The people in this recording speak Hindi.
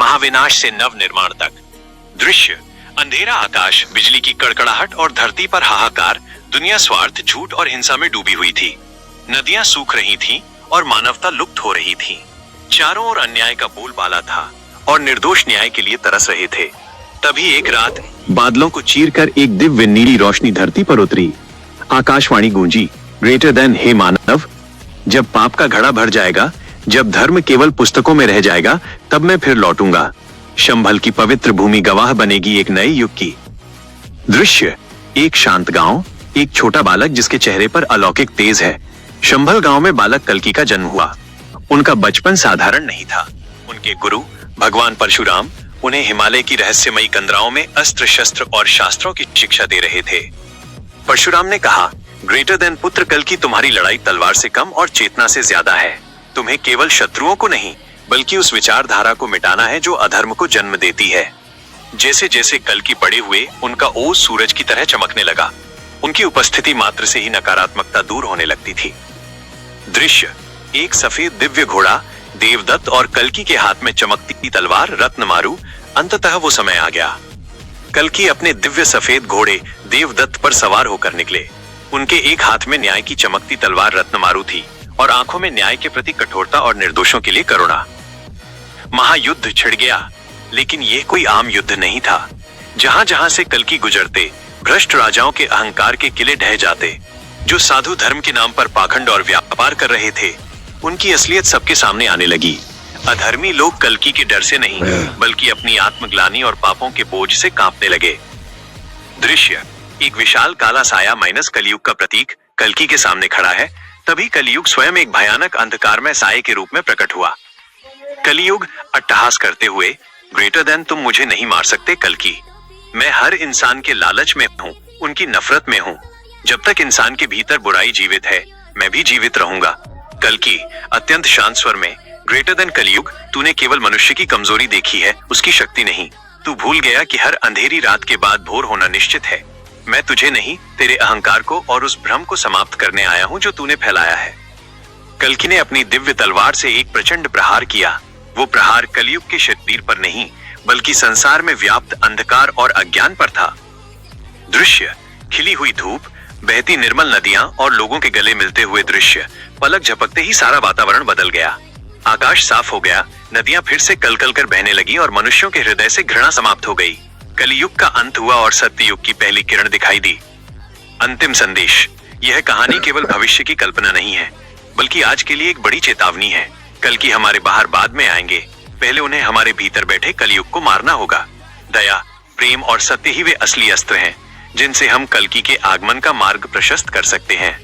महाविनाश से नव निर्माण तक। दृश्य: अंधेरा आकाश, बिजली की कड़कड़ाहट और धरती पर हाहाकार। दुनिया स्वार्थ, झूठ और हिंसा में डूबी हुई थी। नदियां सूख रही थीं और मानवता लुप्त हो रही थी। चारों ओर अन्याय का बोलबाला था और निर्दोष न्याय के लिए तरस रहे थे। तभी एक रात बादलों को चीरकर एक दिव्य नीली रोशनी धरती पर उतरी। आकाशवाणी गूंजी, ग्रेटर देन, हे मानव, जब पाप का घड़ा भर जाएगा, जब धर्म केवल पुस्तकों में रह जाएगा, तब मैं फिर लौटूंगा। शंभल की पवित्र भूमि गवाह बनेगी एक नए युग की। दृश्य: एक शांत गांव, एक छोटा बालक जिसके चेहरे पर अलौकिक तेज है। शंभल गांव में बालक कल्की का जन्म हुआ। उनका बचपन साधारण नहीं था। उनके गुरु भगवान परशुराम उन्हें हिमालय की रहस्यमयी कंदराओं में अस्त्र शस्त्र और शास्त्रों की शिक्षा दे रहे थे। परशुराम ने कहा, ग्रेटर देन पुत्र, कल्की तुम्हारी लड़ाई तलवार से कम और चेतना से ज्यादा है। तुम्हें केवल शत्रुओं को नहीं, बल्कि उस विचारधारा को मिटाना है जो अधर्म को जन्म देती है। जैसे जैसे कल्की बड़े हुए, उनका ओज सूरज की तरह चमकने लगा। उनकी उपस्थिति मात्र से ही नकारात्मकता दूर होने लगती थी। दृश्य: एक सफेद दिव्य घोड़ा, देवदत्त और कल्की के हाथ में चमकती तलवार रत्नमारु। अंततः वो समय आ गया। कल्की अपने दिव्य सफेद घोड़े देवदत्त पर सवार होकर निकले। उनके एक हाथ में न्याय की चमकती तलवार रत्नमारु थी और आंखों में न्याय के प्रति कठोरता और निर्दोषों के लिए करुणा। महायुद्ध छिड़ गया, लेकिन यह कोई आम युद्ध नहीं था। जहां जहां से कल्की गुजरते, भ्रष्ट राजाओं के अहंकार के किले ढह जाते। जो साधु धर्म के नाम पर पाखंड और व्यापार कर रहे थे, उनकी असलियत सबके सामने आने लगी। अधर्मी लोग कल्की के डर से नहीं, बल्कि अपनी आत्मग्लानि और पापों के बोझ से कांपने लगे। दृश्य: एक विशाल काला साया माइनस कलयुग का प्रतीक कल्की के सामने खड़ा है। तभी कलयुग स्वयं एक भयानक अंधकारमय साये के रूप में प्रकट हुआ। कलयुग अट्टहास करते हुए, ग्रेटर देन, तुम मुझे नहीं मार सकते कल्की। मैं हर इंसान के लालच में हूँ, उनकी नफरत में हूँ। जब तक इंसान के भीतर बुराई जीवित है, मैं भी जीवित रहूंगा। कल्की अत्यंत शांत स्वर में, ग्रेटर देन कलयुग, तूने केवल मनुष्य की कमजोरी देखी है, उसकी शक्ति नहीं। तू भूल गया कि हर अंधेरी रात के बाद भोर होना निश्चित है। मैं तुझे नहीं, तेरे अहंकार को और उस भ्रम को समाप्त करने आया हूं जो तूने फैलाया है। कल्की ने अपनी दिव्य तलवार से एक प्रचंड प्रहार किया। वो प्रहार कलयुग के शरीर पर नहीं, बल्कि संसार में व्याप्त अंधकार और अज्ञान पर था। दृश्य: खिली हुई धूप, बहती निर्मल नदियां और लोगों के गले मिलते हुए दृश्य। पलक झपकते ही सारा वातावरण बदल गया। आकाश साफ हो गया, नदियां फिर से कलकल कर बहने लगी और मनुष्यों के हृदय से घृणा समाप्त हो गई। कलयुग का अंत हुआ और सत्ययुग की पहली किरण दिखाई दी। अंतिम संदेश: यह कहानी केवल भविष्य की कल्पना नहीं है, बल्कि आज के लिए एक बड़ी चेतावनी है। कल्की हमारे बाहर बाद में आएंगे, पहले उन्हें हमारे भीतर बैठे कलयुग को मारना होगा। दया, प्रेम और सत्य ही वे असली अस्त्र हैं, जिनसे हम कल्की के आगमन का मार्ग प्रशस्त कर सकते हैं।